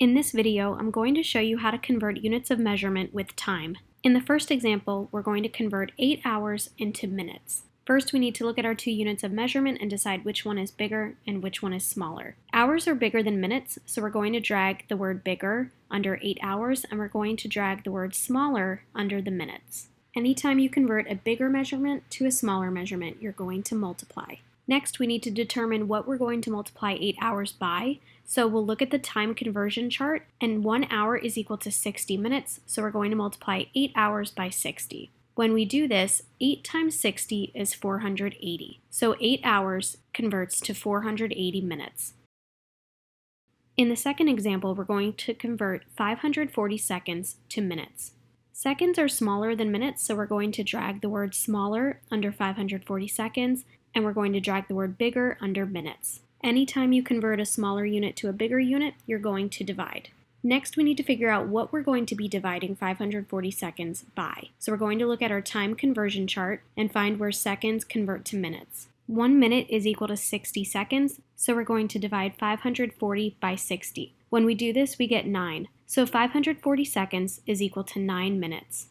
In this video, I'm going to show you how to convert units of measurement with time. In the first example, we're going to convert 8 hours into minutes. First, we need to look at our two units of measurement and decide which one is bigger and which one is smaller. Hours are bigger than minutes, so we're going to drag the word bigger under 8 hours, and we're going to drag the word smaller under the minutes. Anytime you convert a bigger measurement to a smaller measurement, you're going to multiply. Next, we need to determine what we're going to multiply 8 hours by. So we'll look at the time conversion chart, and 1 hour is equal to 60 minutes, so we're going to multiply 8 hours by 60. When we do this, 8 times 60 is 480. So 8 hours converts to 480 minutes. In the second example, we're going to convert 540 seconds to minutes. Seconds are smaller than minutes, so we're going to drag the word smaller under 540 seconds, and we're going to drag the word bigger under minutes. Anytime you convert a smaller unit to a bigger unit, you're going to divide. Next, we need to figure out what we're going to be dividing 540 seconds by. So we're going to look at our time conversion chart and find where seconds convert to minutes. 1 minute is equal to 60 seconds, so we're going to divide 540 by 60. When we do this, we get 9. So 540 seconds is equal to 9 minutes.